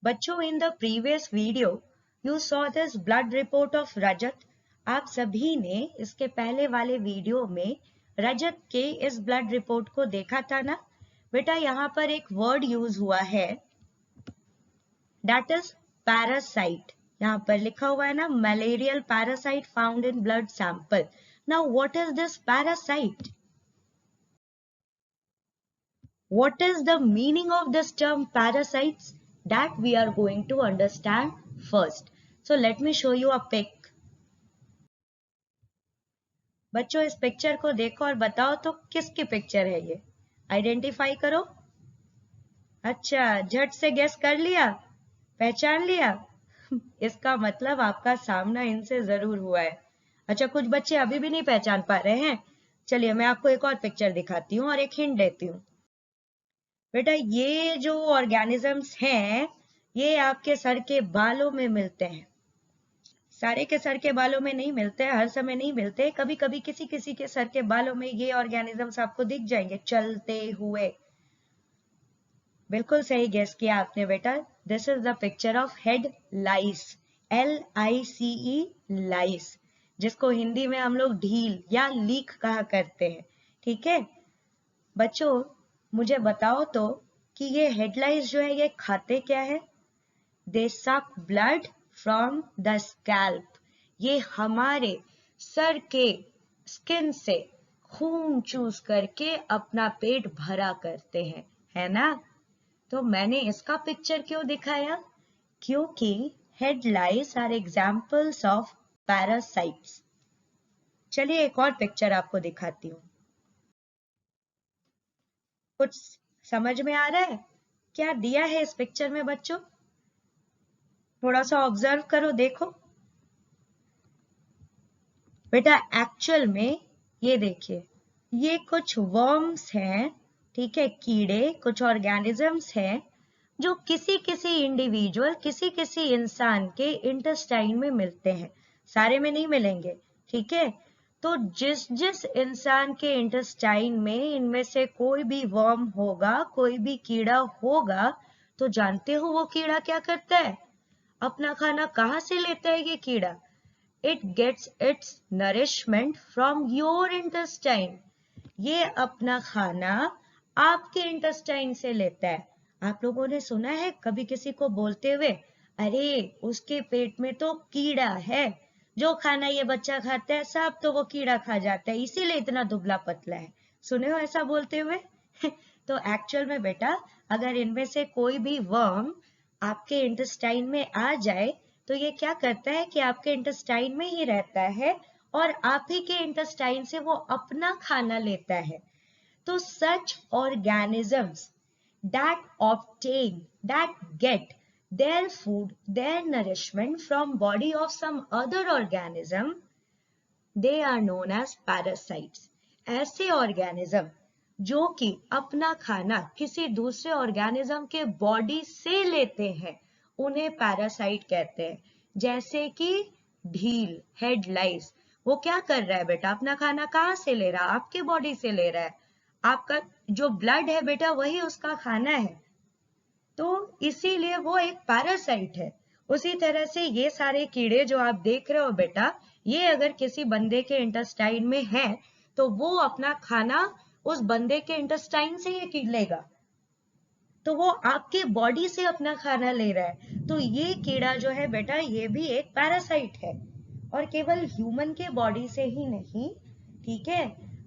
बच्चों, in the previous video you saw this blood report of Rajat. आप सभी ने इसके पहले वाले वीडियो में रजत के इस ब्लड रिपोर्ट को देखा था ना बेटा। यहाँ पर एक वर्ड यूज हुआ है, दैट इज पैरासाइट। यहाँ पर लिखा हुआ है ना, malarial parasite found in blood sample. Now what is this parasite? What is the meaning of this term parasites? That we are going to understand first. So let me show you a pic. बच्चों, इस picture को देखो और बताओ तो किसकी picture है ये? आइडेंटिफाई करो। अच्छा, झट से गेस कर लिया, पहचान लिया। इसका मतलब आपका सामना इनसे जरूर हुआ है। अच्छा, कुछ बच्चे अभी भी नहीं पहचान पा रहे हैं। चलिए मैं आपको एक और पिक्चर दिखाती हूँ और एक हिंट देती हूँ। बेटा, ये जो ऑर्गेनिजम्स हैं ये आपके सर के बालों में मिलते हैं। सारे के सर के बालों में नहीं मिलते, हर समय नहीं मिलते, कभी कभी किसी किसी के सर के बालों में ये ऑर्गेनिजम्स आपको दिख जाएंगे चलते हुए। बिल्कुल सही गेस किया आपने बेटा। This is the picture of head lyase, LICE, लाइस, जिसको हिंदी में हम लोग ढील या लीक कहा करते हैं। ठीक है बच्चों, मुझे बताओ तो कि ये हेडलाइंस जो है ये खाते क्या है? दे सक ब्लड फ्रॉम द स्कैल्प। ये हमारे सर के स्किन से खून चूस करके अपना पेट भरा करते हैं, है ना? तो मैंने इसका पिक्चर क्यों दिखाया? क्योंकि headlines are examples of parasites. चलिए एक और पिक्चर आपको दिखाती हूँ। कुछ समझ में आ रहा है क्या दिया है इस पिक्चर में बच्चों? थोड़ा सा ऑब्जर्व करो, देखो बेटा। एक्चुअल में ये देखिए, ये कुछ वर्म्स हैं, ठीक है, कीड़े, कुछ ऑर्गेनिजम्स हैं जो किसी किसी इंडिविजुअल, किसी किसी इंसान के इंटेस्टाइन में मिलते हैं। सारे में नहीं मिलेंगे, ठीक है। तो जिस जिस इंसान के इंटेस्टाइन में इनमें से कोई भी वर्म होगा, कोई भी कीड़ा होगा, तो जानते हो वो कीड़ा क्या करता है? अपना खाना कहाँ से लेता है ये कीड़ा? It gets its nourishment from your intestine. ये अपना खाना आपके इंटेस्टाइन से लेता है। आप लोगों ने सुना है कभी किसी को बोलते हुए, अरे उसके पेट में तो कीड़ा है, जो खाना ये बच्चा खाता है सब तो वो कीड़ा खा जाता है, इसीलिए इतना दुबला पतला है। सुने हो ऐसा बोलते हुए? तो एक्चुअल में बेटा, अगर इनमें से कोई भी वर्म आपके इंटेस्टाइन में आ जाए तो ये क्या करता है कि आपके इंटेस्टाइन में ही रहता है और आप ही के इंटेस्टाइन से वो अपना खाना लेता है। तो such organisms that obtain, that get their food, their nourishment from body of some other organism, they are known as parasites. ऐसे ऑर्गेनिज्म जो कि अपना खाना किसी दूसरे ऑर्गेनिज्म के बॉडी से लेते हैं, उन्हें पैरासाइट कहते हैं। जैसे कि ढील, हेड लाइस, वो क्या कर रहा है बेटा? अपना खाना कहाँ से ले रहा है? आपके बॉडी से ले रहा है। आपका जो ब्लड है बेटा वही उसका खाना है, तो इसीलिए वो एक पैरासाइट है। उसी तरह से ये सारे कीड़े जो आप देख रहे हो बेटा, ये अगर किसी बंदे के इंटेस्टाइन में है तो वो अपना खाना उस बंदे के इंटेस्टाइन से ही लेगा, तो वो आपके बॉडी से अपना खाना ले रहा है। तो ये कीड़ा जो है बेटा ये भी एक पैरासाइट है, और केवल ह्यूमन के बॉडी से ही नहीं, ठीक है,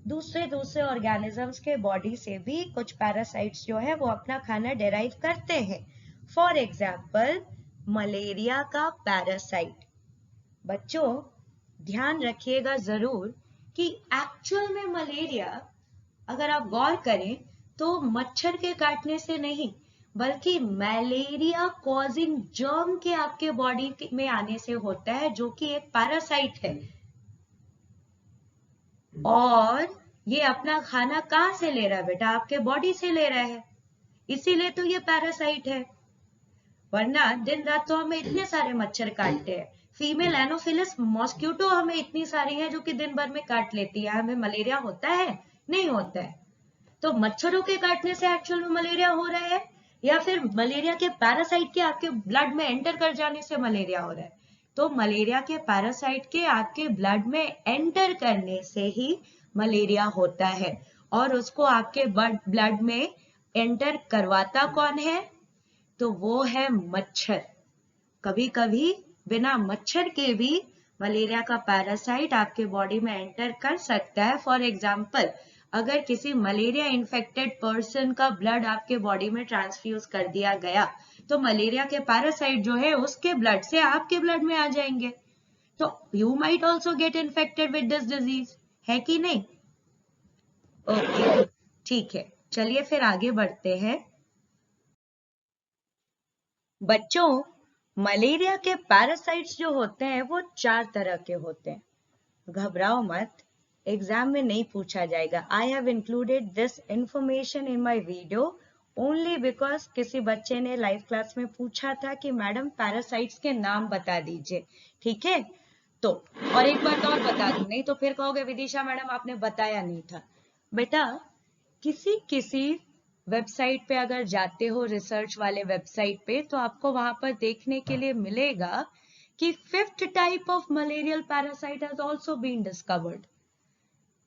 दूसरे दूसरे ऑर्गेनिजम्स के बॉडी से भी कुछ पैरासाइट्स जो है वो अपना खाना डेराइव करते हैं। फॉर एग्जाम्पल मलेरिया का पैरासाइट। बच्चों ध्यान रखिएगा जरूर कि एक्चुअल में मलेरिया, अगर आप गौर करें तो मच्छर के काटने से नहीं बल्कि मलेरिया कॉजिंग जर्म के आपके बॉडी में आने से होता है, जो कि एक पैरासाइट है। और ये अपना खाना कहाँ से ले रहा है बेटा? आपके बॉडी से ले रहा है, इसीलिए तो ये पैरासाइट है। वरना दिन रात तो हमें इतने सारे मच्छर काटते हैं। फीमेल एनोफिलस मॉस्क्यूटो हमें इतनी सारी है जो कि दिन भर में काट लेती है। हमें मलेरिया होता है? नहीं होता है। तो मच्छरों के काटने से एक्चुअल में मलेरिया हो रहा है? या फिर मलेरिया के पैरासाइट के आपके ब्लड में एंटर कर जाने से मलेरिया हो रहा है। तो मलेरिया के पैरासाइट के आपके ब्लड में एंटर करने से ही मलेरिया होता है, और उसको आपके ब्लड में एंटर करवाता कौन है? तो वो है मच्छर। कभी कभी बिना मच्छर के भी मलेरिया का पैरासाइट आपके बॉडी में एंटर कर सकता है। फॉर एग्जाम्पल, अगर किसी मलेरिया इन्फेक्टेड पर्सन का ब्लड आपके बॉडी में ट्रांसफ्यूज कर दिया गया, तो मलेरिया के पैरासाइट जो है उसके ब्लड से आपके ब्लड में आ जाएंगे। तो you might also get infected with this disease, है कि नहीं? ओके, ठीक है, चलिए फिर आगे बढ़ते हैं। बच्चों, मलेरिया के पैरासाइट्स जो होते हैं वो 4 तरह के होते हैं। घबराओ मत, एग्जाम में नहीं पूछा जाएगा। I have included this information in my video only because किसी बच्चे ने लाइव क्लास में पूछा था कि मैडम पैरासाइट्स के नाम बता दीजिए, ठीक है? तो और एक बात और बता दूं, नहीं तो फिर कहोगे विदिशा मैडम आपने बताया नहीं था। बेटा, किसी किसी वेबसाइट पे अगर जाते हो, रिसर्च वाले वेबसाइट पे, तो आपको वहां पर देखने के लिए मिलेगा कि 5th type of malarial parasite has also been discovered.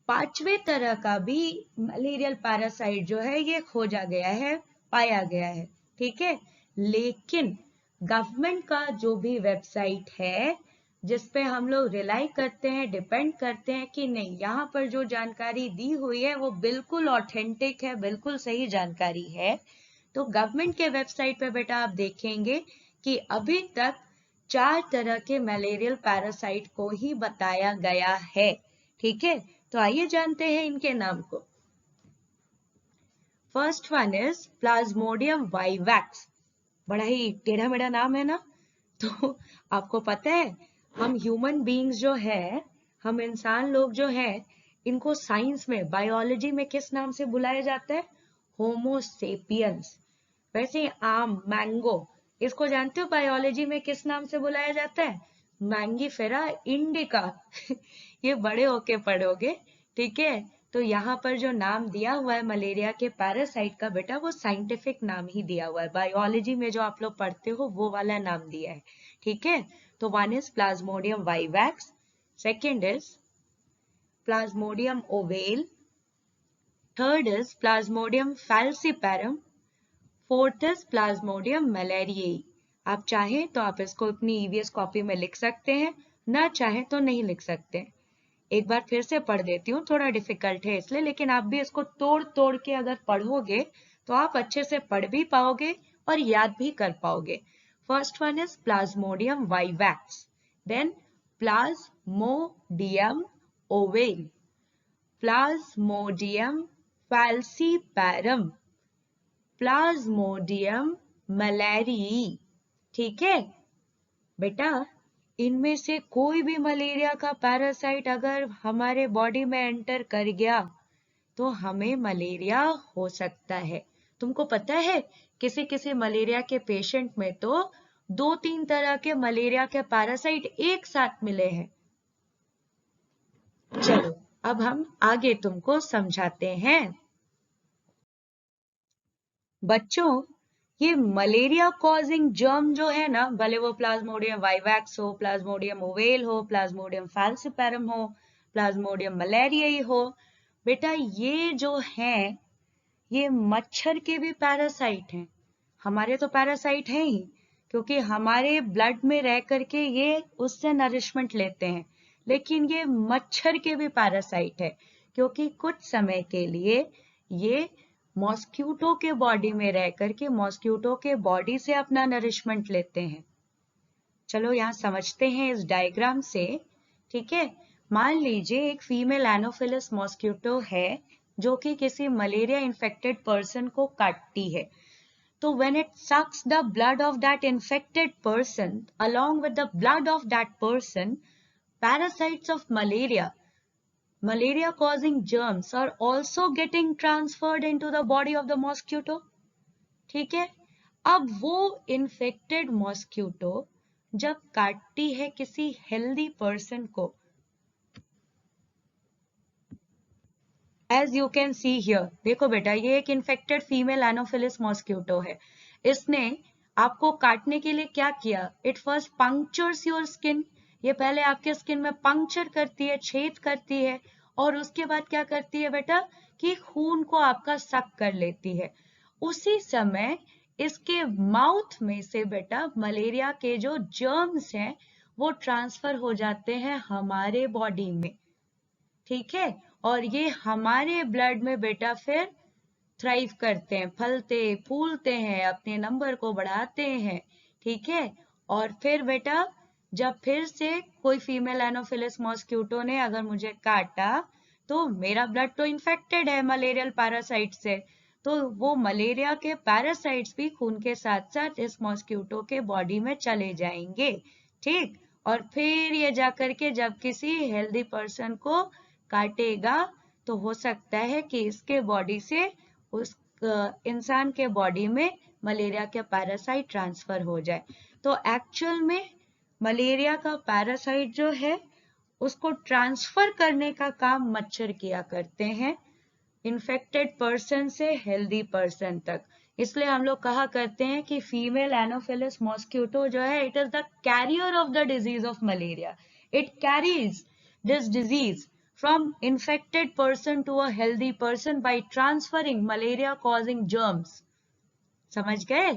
5वें तरह का भी मलेरियल पैरासाइट जो है ये खोजा गया है, पाया गया है, ठीक है? लेकिन गवर्नमेंट का जो भी वेबसाइट है जिसपे हम लोग रिलाई करते हैं, डिपेंड करते हैं कि नहीं, यहाँ पर जो जानकारी दी हुई है वो बिल्कुल ऑथेंटिक है, बिल्कुल सही जानकारी है। तो गवर्नमेंट के वेबसाइट पे बेटा आप देखेंगे कि अभी तक 4 तरह के मलेरियल पैरासाइट को ही बताया गया है, ठीक है? तो आइए जानते हैं इनके नाम को। First one is Plasmodium vivax. बड़ा ही टेढ़ा मेढ़ा नाम है ना? तो आपको पता है, हम ह्यूमन बीइंग्स जो है, हम इंसान लोग जो है, इनको साइंस में, बायोलॉजी में किस नाम से बुलाया जाता है? होमोसेपियंस। वैसे आम, मैंगो, इसको जानते हो बायोलॉजी में किस नाम से बुलाया जाता है? Mangifera indica. ये बड़े होके पढ़ोगे, ठीक है? तो यहाँ पर जो नाम दिया हुआ है मलेरिया के पैरासाइट का बेटा, वो साइंटिफिक नाम ही दिया हुआ है। बायोलॉजी में जो आप लोग पढ़ते हो वो वाला नाम दिया है, ठीक है? तो one is Plasmodium vivax, second is Plasmodium ovale, third is Plasmodium falciparum, fourth is Plasmodium malariae. आप चाहें तो आप इसको अपनी ईवीएस कॉपी में लिख सकते हैं, ना चाहें तो नहीं लिख सकते। एक बार फिर से पढ़ देती हूँ, थोड़ा डिफिकल्ट है इसलिए, लेकिन आप भी इसको तोड़ तोड़ के अगर पढ़ोगे तो आप अच्छे से पढ़ भी पाओगे और याद भी कर पाओगे। First one is Plasmodium vivax, then Plasmodium ovale, Plasmodium falciparum, Plasmodium malariae, ठीक है? बेटा, इनमें से कोई भी मलेरिया का पैरासाइट अगर हमारे बॉडी में एंटर कर गया तो हमें मलेरिया हो सकता है। तुमको पता है, किसी किसी मलेरिया के पेशेंट में तो 2-3 तरह के मलेरिया के पैरासाइट एक साथ मिले हैं। चलो अब हम आगे तुमको समझाते हैं। बच्चों, ये मलेरिया कॉजिंग जर्म जो है ना, भले वो प्लाज्मोडियम वाइवैक्स हो, प्लाज्मोडियम ओवेल हो, प्लाज्मोडियम फैल्सीपैरम हो, प्लाज्मोडियम मलेरियाई हो, बेटा ये जो है, ये मच्छर के भी पैरासाइट हैं। हमारे तो पैरासाइट हैं ही, क्योंकि हमारे ब्लड में रह करके ये उससे नरिशमेंट लेते हैं। लेकिन ये मच्छर के भी पैरासाइट है, क्योंकि कुछ समय के लिए ये मॉस्क्यूटो के बॉडी में रह करके मॉस्क्यूटो के बॉडी से अपना नरिशमेंट लेते हैं। चलो यहाँ समझते हैं इस डायग्राम से, ठीक है? मान लीजिए एक फीमेल एनोफिलस मॉस्क्यूटो है जो कि किसी मलेरिया इन्फेक्टेड पर्सन को काटती है। तो when it sucks the blood of that infected person, along with the blood of that person, parasites of malaria causing germs are also getting transferred into the body of the mosquito, ठीक है? अब वो infected mosquito जब काटती है किसी healthy person को, as you can see here, देखो बेटा ये एक इन्फेक्टेड फीमेल एनोफिलिस मॉस्क्यूटो है। इसने आपको काटने के लिए क्या किया? It first punctures your skin, ये पहले आपके स्किन में पंक्चर करती है, छेद करती है, और उसके बाद क्या करती है बेटा कि खून को आपका सक कर लेती है। उसी समय इसके माउथ में से बेटा मलेरिया के जो जर्म्स हैं वो ट्रांसफर हो जाते हैं हमारे बॉडी में, ठीक है, और ये हमारे ब्लड में बेटा फिर थ्राइव करते हैं, फलते फूलते हैं, अपने नंबर को बढ़ाते हैं, ठीक है। और फिर बेटा जब फिर से कोई फीमेल एनोफिलिस मॉस्क्यूटो ने अगर मुझे काटा तो मेरा ब्लड तो इन्फेक्टेड है मलेरियल पैरासाइट से, तो वो मलेरिया के पैरासाइट्स भी खून के साथ साथ इस मॉस्क्यूटो के बॉडी में चले जाएंगे, ठीक। और फिर ये जाकर के जब किसी हेल्दी पर्सन को काटेगा तो हो सकता है कि इसके बॉडी से उस इंसान के बॉडी में मलेरिया के पैरासाइट ट्रांसफर हो जाए। तो एक्चुअल में मलेरिया का पैरासाइट जो है उसको ट्रांसफर करने का काम मच्छर किया करते हैं इन्फेक्टेड पर्सन से हेल्दी पर्सन तक। इसलिए हम लोग कहा करते हैं कि फीमेल एनोफिलिस मॉस्क्यूटो जो है it is the carrier of the disease of malaria, it carries this disease from infected person to a healthy person by transferring malaria causing germs। समझ गए?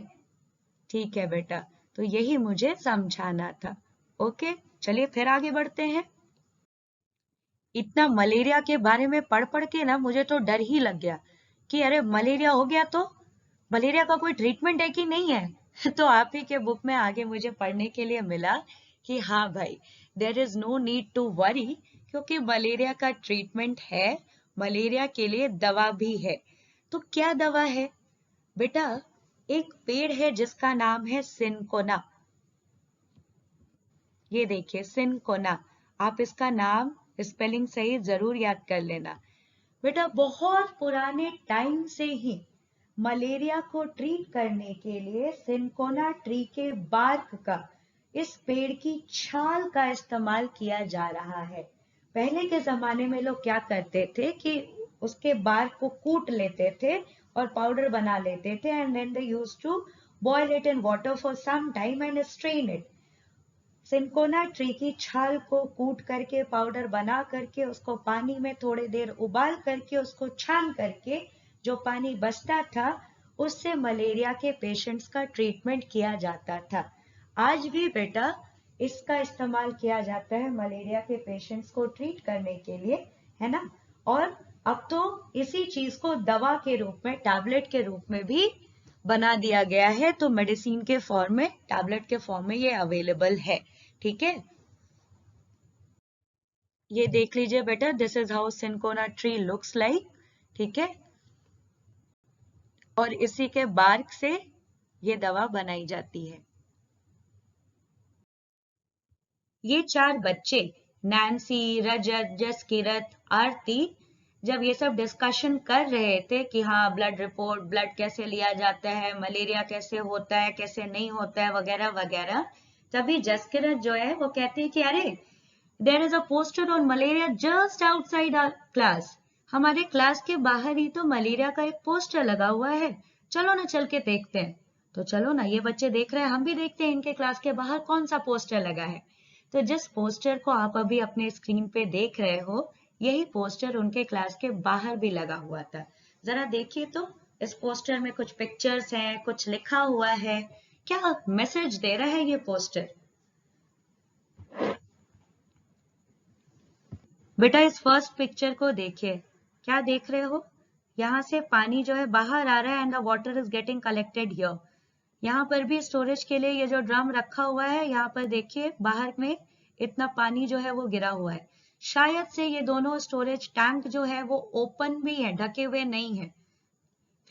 ठीक है बेटा, तो यही मुझे समझाना था। ओके, चलिए फिर आगे बढ़ते हैं। इतना मलेरिया के बारे में पढ़ पढ़ के ना मुझे तो डर ही लग गया कि अरे मलेरिया हो गया तो मलेरिया का कोई ट्रीटमेंट है कि नहीं है। तो आप ही के बुक में आगे मुझे पढ़ने के लिए मिला कि हाँ भाई, there is no need to worry, क्योंकि मलेरिया का ट्रीटमेंट है, मलेरिया के लिए दवा भी है। तो क्या दवा है बेटा? एक पेड़ है जिसका नाम है सिनकोना। ये देखिए सिनकोना, आप इसका नाम स्पेलिंग सही जरूर याद कर लेना बेटा। बहुत पुराने टाइम से ही मलेरिया को ट्रीट करने के लिए सिनकोना ट्री के बार्क का, इस पेड़ की छाल का इस्तेमाल किया जा रहा है। पहले के जमाने में लोग क्या करते थे कि उसके बार्क को कूट लेते थे और पाउडर बना लेते थे, and then they used to boil it in water for some time and strain it. Cinchona tree की छाल को कूट करके पाउडर बना करके उसको पानी में थोड़ी देर उबाल करके उसको छान करके जो पानी बचता था उससे मलेरिया के पेशेंट्स का ट्रीटमेंट किया जाता था। आज भी बेटा इसका इस्तेमाल किया जाता है मलेरिया के पेशेंट्स को ट्रीट करने के लिए, है ना। और अब तो इसी चीज को दवा के रूप में, टैबलेट के रूप में भी बना दिया गया है, तो मेडिसिन के फॉर्म में, टैबलेट के फॉर्म में ये अवेलेबल है, ठीक है। ये देख लीजिए बेटा, this is how cinchona tree looks like, ठीक है। और इसी के बार्क से ये दवा बनाई जाती है। ये चार बच्चे नैन्सी, रजत, जसकीरत, आरती, जब ये सब डिस्कशन कर रहे थे कि हाँ ब्लड रिपोर्ट, ब्लड कैसे लिया जाता है, मलेरिया कैसे होता है, कैसे नहीं होता है, वगैरह वगैरह, तभी जसकीरत जो है वो कहते हैं कि अरे there is a poster on malaria just outside our class. हमारे क्लास के बाहर ही तो मलेरिया का एक पोस्टर लगा हुआ है, चलो ना चल के देखते हैं। तो चलो ना, ये बच्चे देख रहे हैं, हम भी देखते हैं इनके क्लास के बाहर कौन सा पोस्टर लगा है। तो जिस पोस्टर को आप अभी अपने स्क्रीन पे देख रहे हो, यही पोस्टर उनके क्लास के बाहर भी लगा हुआ था। जरा देखिए तो, इस पोस्टर में कुछ पिक्चर्स हैं, कुछ लिखा हुआ है, क्या मैसेज दे रहा है ये पोस्टर? बेटा इस फर्स्ट पिक्चर को देखिए, क्या देख रहे हो? यहाँ से पानी जो है बाहर आ रहा है and the water is getting collected here. यहाँ पर भी स्टोरेज के लिए ये जो ड्रम रखा हुआ है, यहाँ पर देखिए बाहर में इतना पानी जो है वो गिरा हुआ है। शायद से ये दोनों स्टोरेज टैंक जो है वो ओपन भी है, ढके हुए नहीं है।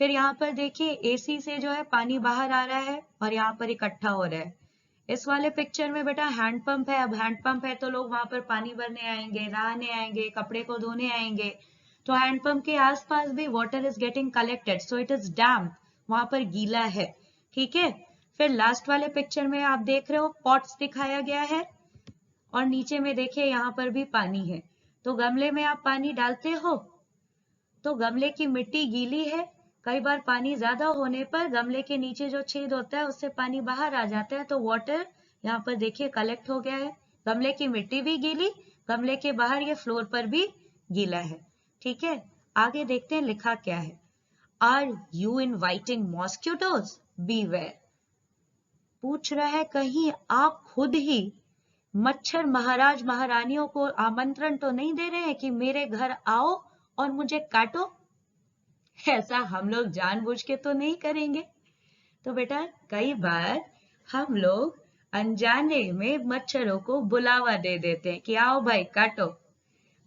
फिर यहाँ पर देखिए एसी से जो है पानी बाहर आ रहा है और यहाँ पर इकट्ठा हो रहा है। इस वाले पिक्चर में बेटा हैंडपंप है। अब हैंडपंप है तो लोग वहां पर पानी भरने आएंगे, नहाने आएंगे, कपड़े को धोने आएंगे, तो हैंडपंप के आसपास भी water is getting collected, so it is damp, वहां पर गीला है, ठीक है। फिर लास्ट वाले पिक्चर में आप देख रहे हो पॉट्स दिखाया गया है और नीचे में देखिए यहाँ पर भी पानी है। तो गमले में आप पानी डालते हो तो गमले की मिट्टी गीली है, कई बार पानी ज्यादा होने पर गमले के नीचे जो छेद होता है उससे पानी बाहर आ जाता है, तो वाटर यहाँ पर देखिए कलेक्ट हो गया है। गमले की मिट्टी भी गीली, गमले के बाहर ये फ्लोर पर भी गीला है। ठीक है, आगे देखते हैं लिखा क्या है। Are you inviting mosquitoes? Beware. पूछ रहा है कहीं आप खुद ही मच्छर महाराज महारानियों को आमंत्रण तो नहीं दे रहे हैं कि मेरे घर आओ और मुझे काटो? ऐसा हम लोग जानबूझ के तो नहीं करेंगे। तो बेटा कई बार हम लोग अनजाने में मच्छरों को बुलावा दे देते हैं कि आओ भाई काटो।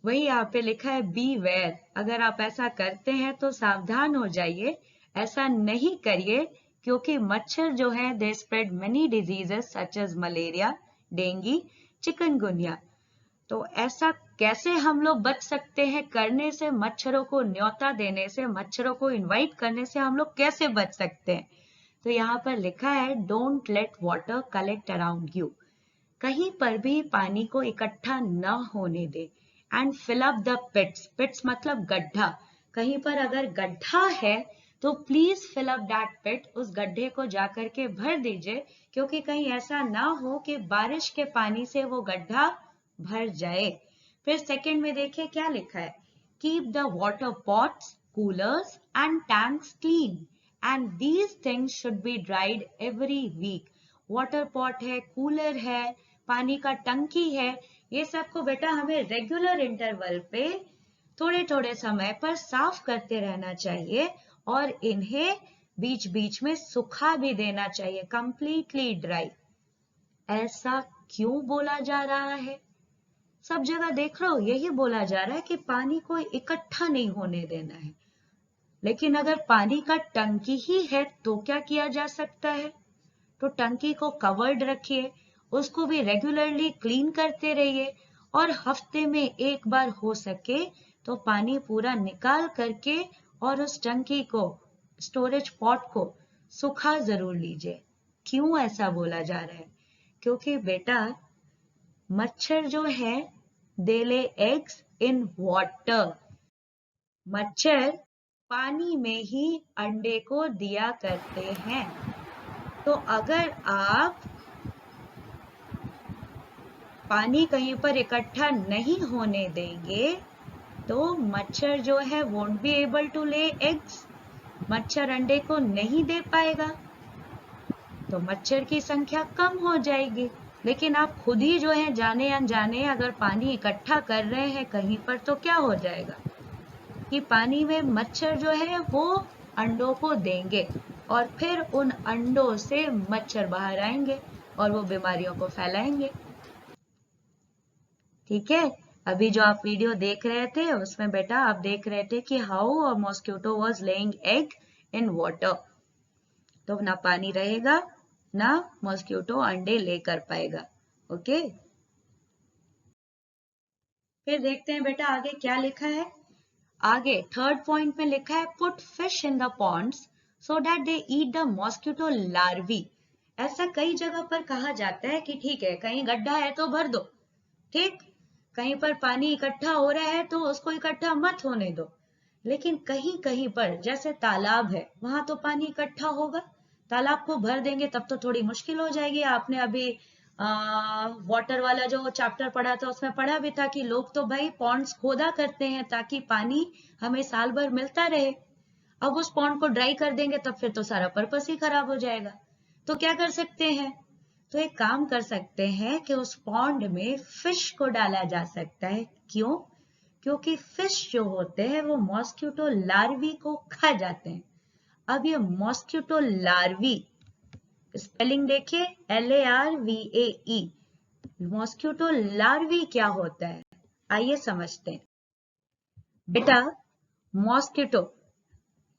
वही यहाँ पे लिखा है बी वेयर। अगर आप ऐसा करते हैं तो सावधान हो जाइए, ऐसा नहीं करिए, क्योंकि मच्छर जो है they spread many diseases such as malaria, dengue, chikungunya. तो ऐसा कैसे हम लोग बच सकते हैं करने से? मच्छरों को न्योता देने से, मच्छरों को इनवाइट करने से हम लोग कैसे बच सकते हैं? तो यहाँ पर लिखा है don't let water collect around you. कहीं पर भी पानी को इकट्ठा न होने दे। And fill up the pits. Pits मतलब गड्ढा। कहीं पर अगर गड्ढा है तो please fill up that pit. उस गड्ढे को जाकर के भर दीजिए, क्योंकि कहीं ऐसा ना हो कि बारिश के पानी से वो गड्ढा भर जाए। फिर सेकंड में देखिए क्या लिखा है। Keep the water pots, coolers and tanks clean and these things should be dried every week. Water pot है, कूलर है, पानी का टंकी है, ये सबको बेटा हमें रेगुलर इंटरवल पे थोड़े थोड़े समय पर साफ करते रहना चाहिए और इन्हें बीच बीच में सुखा भी देना चाहिए, कंप्लीटली ड्राई। ऐसा क्यों बोला जा रहा है? सब जगह देख रहे हो यही बोला जा रहा है कि पानी को इकट्ठा नहीं होने देना है। लेकिन अगर पानी का टंकी ही है तो क्या किया जा सकता है? तो टंकी को कवर्ड रखिए, उसको भी रेगुलरली क्लीन करते रहिए और हफ्ते में एक बार हो सके तो पानी पूरा निकाल करके और उस टंकी को, स्टोरेज पॉट को सुखा जरूर लीजिए। क्यों ऐसा बोला जा रहा है? क्योंकि बेटा मच्छर जो है दे ले एग्स इन वाटर। मच्छर पानी में ही अंडे को दिया करते हैं। तो अगर आप पानी कहीं पर इकट्ठा नहीं होने देंगे तो मच्छर जो है won't be able to lay eggs. मच्छर अंडे को नहीं दे पाएगा तो मच्छर की संख्या कम हो जाएगी। लेकिन आप खुद ही जो है जाने अनजाने अगर पानी इकट्ठा कर रहे हैं कहीं पर तो क्या हो जाएगा कि पानी में मच्छर जो है वो अंडों को देंगे और फिर उन अंडों से मच्छर बाहर आएंगे और वो बीमारियों को फैलाएंगे। ठीक है, अभी जो आप वीडियो देख रहे थे उसमें बेटा आप देख रहे थे कि how a mosquito was laying egg in water. तो ना पानी रहेगा ना मॉस्किटो अंडे ले कर पाएगा। ओके, फिर देखते हैं बेटा आगे क्या लिखा है। आगे थर्ड पॉइंट में लिखा है put fish in the Pond's so that they eat the mosquito larvae. ऐसा कई जगह पर कहा जाता है कि ठीक है कहीं गड्ढा है तो भर दो, ठीक, कहीं पर पानी इकट्ठा हो रहा है तो उसको इकट्ठा मत होने दो। लेकिन कहीं कहीं पर जैसे तालाब है वहां तो पानी इकट्ठा होगा, तालाब को भर देंगे तब तो थोड़ी मुश्किल हो जाएगी। आपने अभी वाटर वाला जो चैप्टर पढ़ा था उसमें पढ़ा भी था कि लोग तो भाई पॉन्ड्स खोदा करते हैं ताकि पानी हमें साल भर मिलता रहे। अब उस पॉन्ड को ड्राई कर देंगे तब फिर तो सारा पर्पस ही खराब हो जाएगा। तो क्या कर सकते हैं? तो एक काम कर सकते हैं कि उस पॉन्ड में फिश को डाला जा सकता है। क्यों? क्योंकि फिश जो होते हैं वो मॉस्किटो लार्वी को खा जाते हैं। अब ये मॉस्किटो लार्वी स्पेलिंग देखिए LARVAE। मॉस्किटो लार्वी क्या होता है आइए समझते हैं। बेटा मॉस्किटो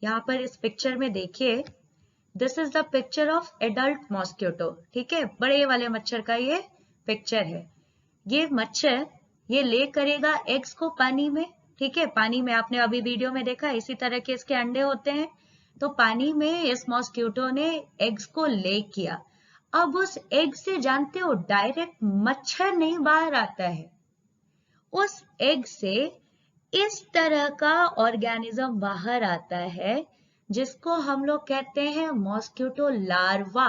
यहाँ पर इस पिक्चर में देखिए, this is the picture of adult mosquito. ठीक है, बड़े वाले मच्छर का ये पिक्चर है। ये मच्छर ये ले करेगा एग्स को पानी में। ठीक है, पानी में आपने अभी वीडियो में देखा इसी तरह के इसके अंडे होते हैं। तो पानी में इस मॉस्किटो ने एग्स को ले किया। अब उस एग से जानते हो डायरेक्ट मच्छर नहीं बाहर आता है, उस एग से इस तरह का ऑर्गेनिज्म बाहर आता है जिसको हम लोग कहते हैं mosquito larva.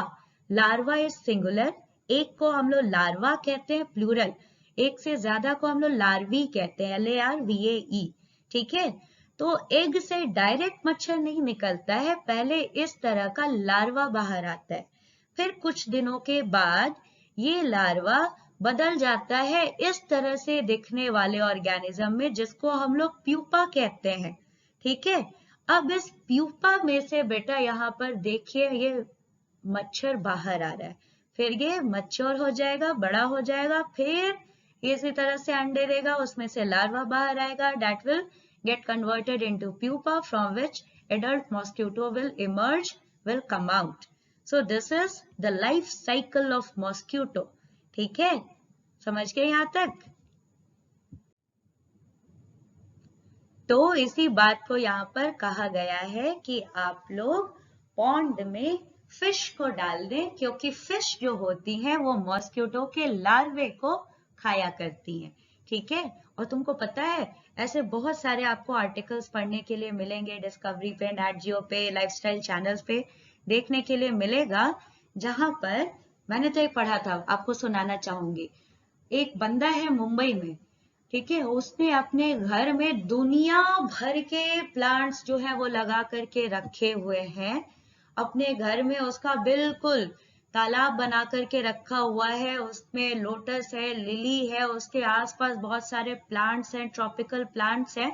Larva is singular, एक को हम लोग लार्वा कहते हैं प्लूरल, एक से ज्यादा को हम लोग लार्वी कहते हैं, LARVAE। ठीक है, तो एग से डायरेक्ट मच्छर नहीं निकलता है, पहले इस तरह का लार्वा बाहर आता है, फिर कुछ दिनों के बाद ये लार्वा बदल जाता है इस तरह से दिखने वाले ऑर्गेनिज्म में, जिसको हम लोग प्यूपा कहते हैं। ठीक है, अब इस प्यूपा में से बेटा यहाँ पर देखिए ये मच्छर बाहर आ रहा है, फिर ये मैच्योर हो जाएगा, बड़ा हो जाएगा, फिर इसी तरह से अंडे देगा, उसमें से लार्वा बाहर आएगा, that will get converted into pupa from which adult mosquito will emerge, will come out. So this is the life cycle of mosquito. ठीक है, समझ गए यहाँ तक? तो इसी बात को यहाँ पर कहा गया है कि आप लोग पॉन्ड में फिश को डाल दें, क्योंकि फिश जो होती हैं वो मॉस्किटो के लार्वे को खाया करती हैं। ठीक है, और तुमको पता है ऐसे बहुत सारे आपको आर्टिकल्स पढ़ने के लिए मिलेंगे, डिस्कवरी पे, नेट जियो पे, लाइफस्टाइल चैनल्स पे देखने के लिए मिलेगा, जहां पर मैंने तो एक पढ़ा था, आपको सुनाना चाहूंगी। एक बंदा है मुंबई में, ठीक है, उसने अपने घर में दुनिया भर के प्लांट्स जो है वो लगा करके रखे हुए हैं। अपने घर में उसका बिल्कुल तालाब बना करके रखा हुआ है, उसमें लोटस है, लिली है, उसके आसपास बहुत सारे प्लांट्स हैं, ट्रॉपिकल प्लांट्स हैं।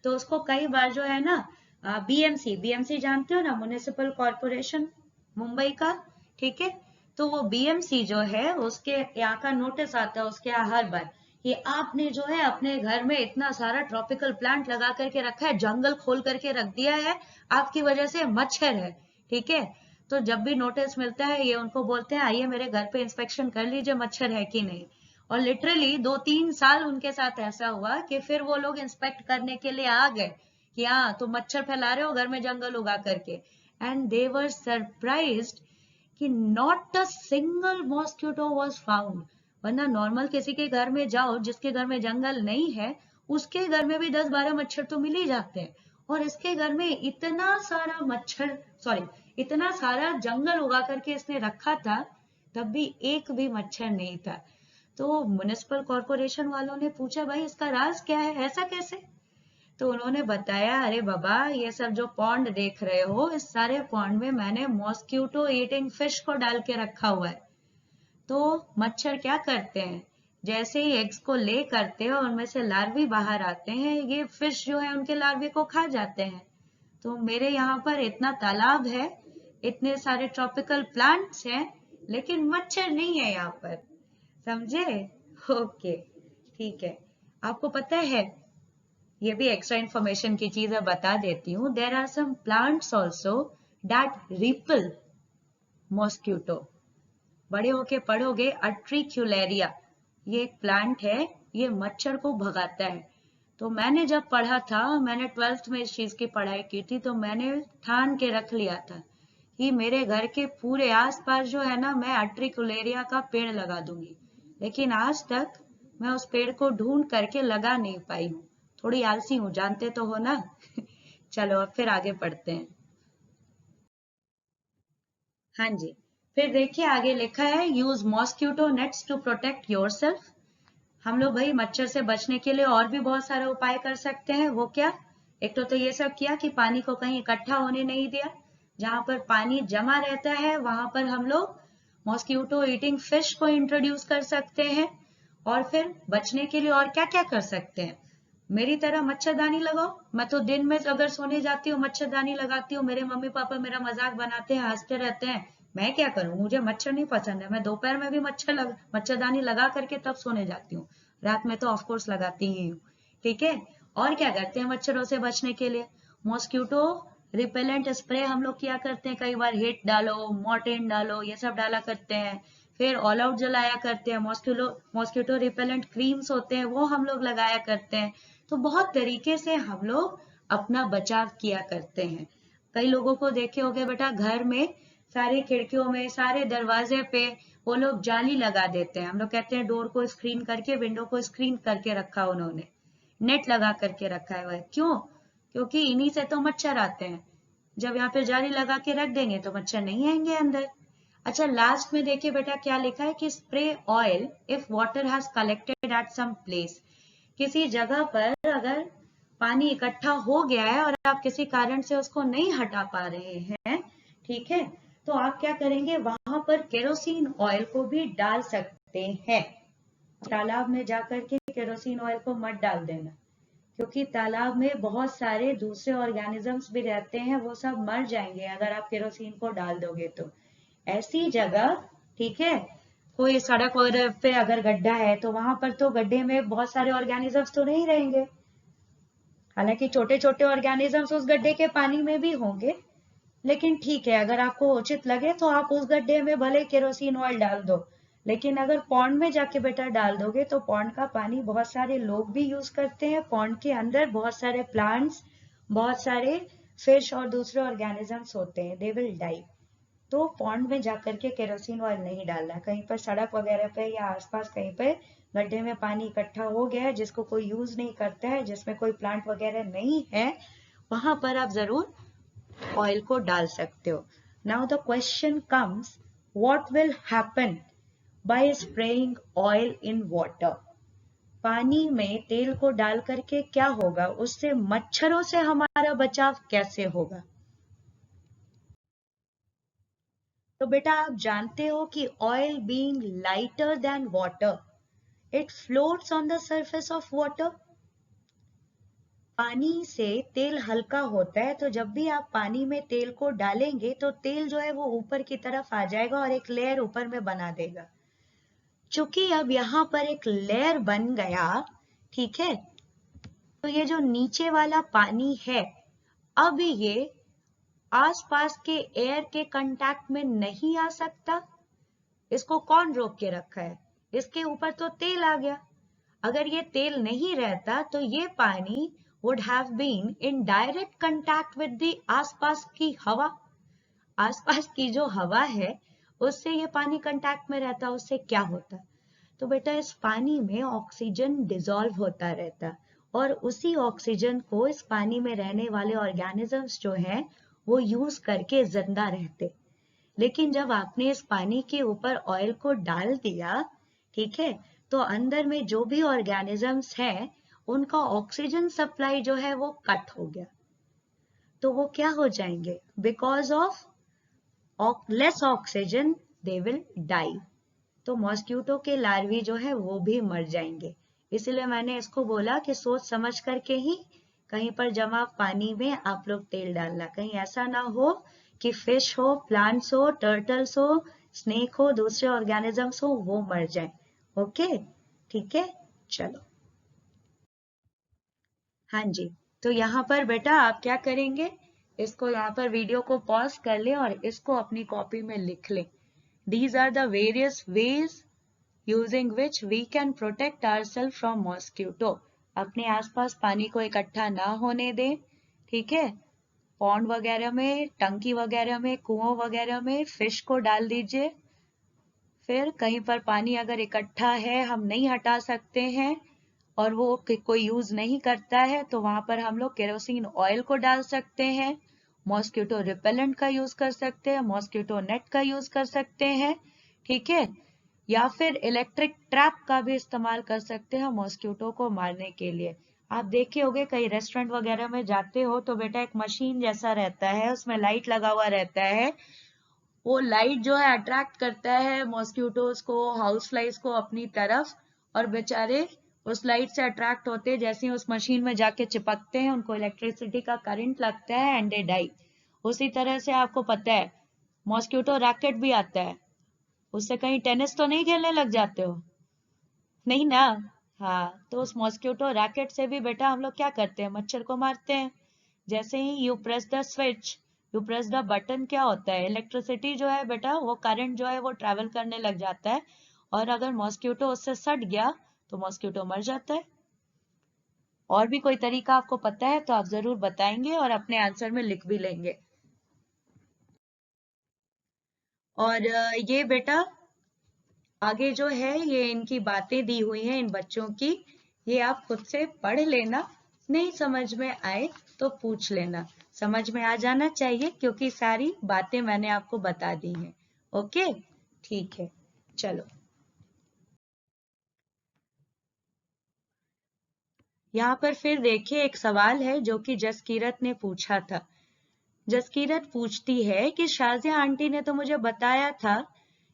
तो उसको कई बार जो है ना बीएमसी जानते हो ना, म्युनिसिपल कॉर्पोरेशन मुंबई का, ठीक है, तो वो बीएमसी जो है उसके यहाँ का नोटिस आता है उसके यहाँ हर बार, ये आपने जो है अपने घर में इतना सारा ट्रॉपिकल प्लांट लगा करके रखा है, जंगल खोल करके रख दिया है, आपकी वजह से मच्छर है। ठीक है, तो जब भी नोटिस मिलता है ये उनको बोलते हैं आइए मेरे घर पे इंस्पेक्शन कर लीजिए मच्छर है कि नहीं। और लिटरली 2-3 साल उनके साथ ऐसा हुआ कि फिर वो लोग इंस्पेक्ट करने के लिए आ गए कि हाँ तुम मच्छर फैला रहे हो घर में जंगल उगा करके, एंड दे वर सरप्राइज्ड कि not a single mosquito was found. वरना नॉर्मल किसी के घर में जाओ जिसके घर में जंगल नहीं है, उसके घर में भी 10-12 मच्छर तो मिल ही जाते हैं, और इसके घर में इतना सारा मच्छर, सॉरी इतना सारा जंगल उगा करके इसने रखा था, तब भी एक भी मच्छर नहीं था। तो म्युनिसिपल कॉर्पोरेशन वालों ने पूछा भाई इसका राज क्या है, ऐसा कैसे? तो उन्होंने बताया अरे बाबा ये सब जो पॉन्ड देख रहे हो, इस सारे पॉन्ड में मैंने मॉस्किटो ईटिंग फिश को डाल के रखा हुआ है। तो मच्छर क्या करते हैं, जैसे ही एग्स को ले करते हैं उनमें से लार्वी बाहर आते हैं, ये फिश जो है उनके लार्वे को खा जाते हैं। तो मेरे यहाँ पर इतना तालाब है, इतने सारे ट्रॉपिकल प्लांट्स हैं, लेकिन मच्छर नहीं है यहाँ पर, समझे? ओके, ठीक है। आपको पता है ये भी एक्स्ट्रा इंफॉर्मेशन की चीज है, बता देती हूँ, there are some plants also that ripple mosquito. बड़े होके पढ़ोगे अट्रिक्युलेरिया, ये एक प्लांट है, ये मच्छर को भगाता है। तो मैंने जब पढ़ा था, मैंने 12th में इस चीज की पढ़ाई की थी, तो मैंने ठान के रख लिया था कि मेरे घर के पूरे आसपास जो है ना मैं अट्रिक्युलेरिया का पेड़ लगा दूंगी, लेकिन आज तक मैं उस पेड़ को ढूंढ करके लगा नहीं पाई हूँ, थोड़ी आलसी हूँ, जानते तो हो ना। चलो अब फिर आगे पढ़ते हैं। हाँ जी, फिर देखिए आगे लिखा है use mosquito nets to protect yourself. हम लोग भाई मच्छर से बचने के लिए और भी बहुत सारे उपाय कर सकते हैं, वो क्या? एक तो ये सब किया कि पानी को कहीं इकट्ठा होने नहीं दिया, जहां पर पानी जमा रहता है वहां पर हम लोग मॉस्किटो ईटिंग फिश को इंट्रोड्यूस कर सकते हैं। और फिर बचने के लिए और क्या क्या कर सकते हैं? मेरी तरह मच्छरदानी लगाओ। मैं तो दिन में अगर सोने जाती हूँ मच्छरदानी लगाती हूँ, मेरे मम्मी पापा मेरा मजाक बनाते हैं, हंसते रहते हैं, मैं क्या करूं, मुझे मच्छर नहीं पसंद है, मैं दोपहर में भी मच्छरदानी लगा करके तब सोने जाती हूँ, रात में तो ऑफ कोर्स लगाती ही हूँ। ठीक है, और क्या करते हैं मच्छरों से बचने के लिए? मॉस्किटो रिपेलेंट स्प्रे हम लोग किया करते हैं, कई बार हिट डालो, मॉर्टिन डालो, ये सब डाला करते हैं। फिर ऑल आउट जलाया करते हैं, मॉस्किटो रिपेलेंट क्रीम्स होते हैं वो हम लोग लगाया करते हैं। तो बहुत तरीके से हम लोग अपना बचाव किया करते हैं। कई लोगों को देखे होंगे बेटा घर में सारी खिड़कियों में, सारे दरवाजे पे वो लोग जाली लगा देते हैं, हम लोग कहते हैं डोर को स्क्रीन करके, विंडो को स्क्रीन करके रखा उन्होंने, नेट लगा करके रखा है। क्यों? क्योंकि इन्हीं से तो मच्छर आते हैं। जब यहाँ पे जाली लगा के रख देंगे तो मच्छर नहीं आएंगे अंदर। अच्छा, लास्ट में देखिए बेटा क्या लिखा है कि spray oil if water has collected at some place. किसी जगह पर अगर पानी इकट्ठा हो गया है और आप किसी कारण से उसको नहीं हटा पा रहे हैं, ठीक है, तो आप क्या करेंगे, वहां पर केरोसिन ऑयल को भी डाल सकते हैं। तालाब में जाकर के केरोसिन ऑयल को मत डाल देना, क्योंकि तालाब में बहुत सारे दूसरे ऑर्गेनिजम्स भी रहते हैं, वो सब मर जाएंगे अगर आप केरोसिन को डाल दोगे तो। ऐसी जगह, ठीक है, कोई सड़क वगैरह पे अगर गड्ढा है तो वहां पर तो गड्ढे में बहुत सारे ऑर्गेनिजम्स तो नहीं रहेंगे, हालांकि छोटे छोटे ऑर्गेनिजम्स उस गड्ढे के पानी में भी होंगे, लेकिन ठीक है, अगर आपको उचित लगे तो आप उस गड्ढे में भले केरोसिन ऑयल डाल दो, लेकिन अगर पॉन्ड में जाके बेटा डाल दोगे तो पॉन्ड का पानी बहुत सारे लोग भी यूज करते हैं, पॉन्ड के अंदर बहुत सारे प्लांट्स, बहुत सारे फिश और दूसरे ऑर्गेनिजम्स होते हैं, दे विल डाई। तो पॉन्ड में जाकर के केरोसिन ऑयल नहीं डालना। कहीं पर सड़क वगैरह पे या आसपास कहीं पे गड्ढे में पानी इकट्ठा हो गया है जिसको कोई यूज नहीं करता है, जिसमें कोई प्लांट वगैरह नहीं है, वहां पर आप जरूर ऑयल को डाल सकते हो। Now the question comes, what will happen by spraying oil in water. पानी में तेल को डाल करके क्या होगा, उससे मच्छरों से हमारा बचाव कैसे होगा। तो बेटा आप जानते हो कि oil being lighter than water, it floats on the surface of water. पानी से तेल हल्का होता है, तो जब भी आप पानी में तेल को डालेंगे तो तेल जो है वो ऊपर की तरफ आ जाएगा और एक लेयर ऊपर में बना देगा। चूंकि अब यहाँ पर एक लेयर बन गया, ठीक है, तो ये जो नीचे वाला पानी है, अब ये आसपास के एयर के कांटेक्ट में नहीं आ सकता। इसको कौन रोक के रखा है, इसके ऊपर तो तेल आ गया। अगर ये तेल नहीं रहता तो ये पानी would have been in direct contact with the आसपास की हवा। आसपास की जो हवा है उससे ये पानी कांटेक्ट में रहता, उससे क्या होता, तो बेटा इस पानी में ऑक्सीजन डिसॉल्व होता रहता और उसी ऑक्सीजन को इस पानी में रहने वाले ऑर्गेनिजम्स जो हैं वो यूज करके जिंदा रहते। लेकिन जब आपने इस पानी के ऊपर ऑयल को डाल दिया, ठीक है, तो अंदर में जो भी ऑर्गेनिजम्स हैं उनका ऑक्सीजन सप्लाई जो है वो कट हो गया, तो वो क्या हो जाएंगे, because of less oxygen they will die. तो मॉस्किटो के लार्वी जो है वो भी मर जाएंगे। इसलिए मैंने इसको बोला कि सोच समझ करके ही कहीं पर जमा पानी में आप लोग तेल डालना, कहीं ऐसा ना हो कि फिश हो, प्लांट्स हो, टर्टल्स हो, स्नेक हो, दूसरे ऑर्गेनिजम्स हो, वो मर जाएं। ओके, ठीक है, चलो। हाँ जी, तो यहाँ पर बेटा आप क्या करेंगे, इसको यहाँ पर वीडियो को पॉज कर लें और इसको अपनी कॉपी में लिख लें। These are the various ways using which we can protect ourselves from mosquito। अपने आसपास पानी को इकट्ठा ना होने दें, ठीक है, पॉन्ड वगैरह में, टंकी वगैरह में, कुओं वगैरह में फिश को डाल दीजिए। फिर कहीं पर पानी अगर इकट्ठा है हम नहीं हटा सकते हैं और वो कोई यूज नहीं करता है तो वहां पर हम लोग केरोसिन ऑयल को डाल सकते हैं, मॉस्किटो रिपेलेंट का यूज कर सकते हैं, मॉस्किटो नेट का यूज कर सकते हैं, ठीक है, या फिर इलेक्ट्रिक ट्रैप का भी इस्तेमाल कर सकते हैं मॉस्किटो को मारने के लिए। आप देखे होंगे कई रेस्टोरेंट वगैरह में जाते हो तो बेटा एक मशीन जैसा रहता है, उसमें लाइट लगा हुआ रहता है, वो लाइट जो है अट्रैक्ट करता है मॉस्किटोज को, हाउस फ्लाइज को अपनी तरफ, और बेचारे उस लाइट से अट्रैक्ट होते हैं, जैसे ही उस मशीन में जाके चिपकते हैं उनको इलेक्ट्रिसिटी का करंट लगता है एंड दे डाई। उसी तरह से आपको पता है मॉस्किटो रैकेट भी आता है, उससे कहीं टेनिस तो नहीं खेलने लग जाते हो, नहीं ना। हाँ, तो उस मॉस्किटो रैकेट से भी बेटा हम लोग क्या करते हैं, मच्छर को मारते हैं। जैसे ही you press the switch, you press the button, क्या होता है, इलेक्ट्रिसिटी जो है बेटा वो करंट जो है वो ट्रेवल करने लग जाता है और अगर मॉस्किटो उससे सट गया तो मॉस्किटो मर जाता है। और भी कोई तरीका आपको पता है तो आप जरूर बताएंगे और अपने आंसर में लिख भी लेंगे। और ये बेटा आगे जो है ये इनकी बातें दी हुई हैं इन बच्चों की, ये आप खुद से पढ़ लेना नहीं समझ में आए तो पूछ लेना, समझ में आ जाना चाहिए क्योंकि सारी बातें मैंने आपको बता दी हैं। ओके, ठीक है, चलो। यहाँ पर फिर देखिए एक सवाल है जो कि जसकीरत ने पूछा था। जसकीरत पूछती है कि शाजिया आंटी ने तो मुझे बताया था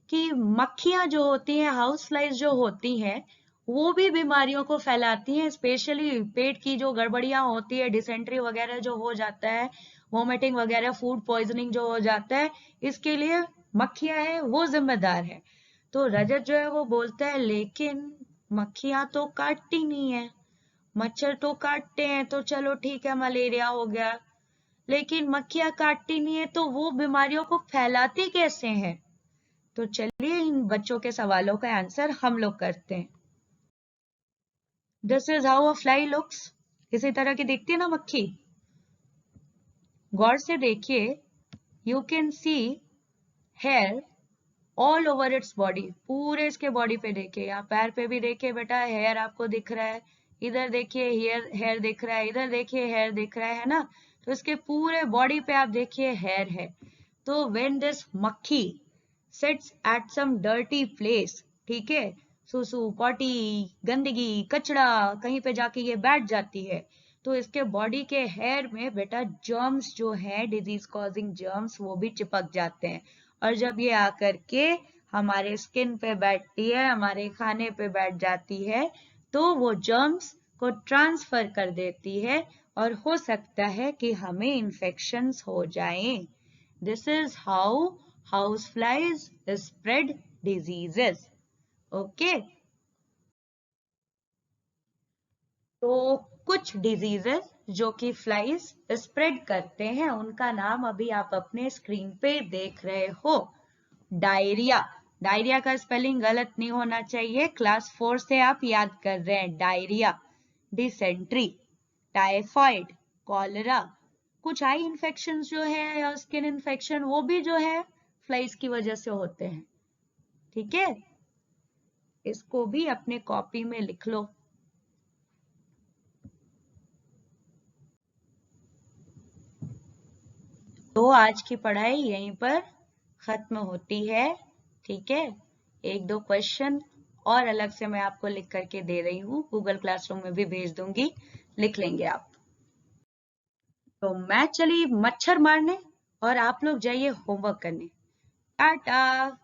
कि मक्खियां जो होती हैं, हाउस फ्लाइज जो होती हैं, वो भी बीमारियों को फैलाती हैं, स्पेशली पेट की जो गड़बड़ियां होती है, डिसेंट्री वगैरह जो हो जाता है, वोमिटिंग वगैरह, फूड पॉइजनिंग जो हो जाता है, इसके लिए मक्खियां हैं वो जिम्मेदार है। तो रजत जो है वो बोलता है लेकिन मक्खियां तो काटती नहीं है, मच्छर तो काटते हैं तो चलो ठीक है मलेरिया हो गया, लेकिन मक्खियां काटती नहीं है तो वो बीमारियों को फैलाती कैसे हैं? तो चलिए इन बच्चों के सवालों का आंसर हम लोग करते हैं। This is how a fly looks. इसी तरह की दिखती है ना मक्खी। गौर से देखिए, you can see here all over its body. पूरे इसके बॉडी पे देखिए, यहाँ पैर पे भी देखिए बेटा हेयर आपको दिख रहा है, इधर देखिए हेयर हेयर दिख रहा है, इधर देखिए हेयर दिख रहा है ना। तो इसके पूरे बॉडी पे आप देखिए हेयर है। तो व्हेन दिस मक्खी seats at some dirty place, ठीक है, सुसु पॉटी गंदगी कचड़ा कहीं पे जाके ये बैठ जाती है, तो इसके बॉडी के हेयर में बेटा जर्म्स जो है, डिजीज कॉजिंग जर्म्स, वो भी चिपक जाते हैं। और जब ये आकर के हमारे स्किन पे बैठती है, हमारे खाने पे बैठ जाती है, तो वो जर्म्स को ट्रांसफर कर देती है और हो सकता है कि हमें इन्फेक्शंस हो जाएं। This is how house flies spread diseases. Okay, तो कुछ डिजीजेस जो कि फ्लाइज स्प्रेड करते हैं उनका नाम अभी आप अपने स्क्रीन पे देख रहे हो। डायरिया, डायरिया का स्पेलिंग गलत नहीं होना चाहिए, क्लास 4 से आप याद कर रहे हैं। डायरिया, डिसेंट्री, टाइफाइड, कॉलरा, कुछ आई इन्फेक्शन जो है या स्किन इन्फेक्शन वो भी जो है फ्लाइज की वजह से होते हैं। ठीक है, इसको भी अपने कॉपी में लिख लो। तो आज की पढ़ाई यहीं पर खत्म होती है। ठीक है, एक दो क्वेश्चन और अलग से मैं आपको लिख करके दे रही हूँ, गूगल क्लासरूम में भी भेज दूंगी, लिख लेंगे आप। तो मैं चली मच्छर मारने और आप लोग जाइए होमवर्क करने। टाटा।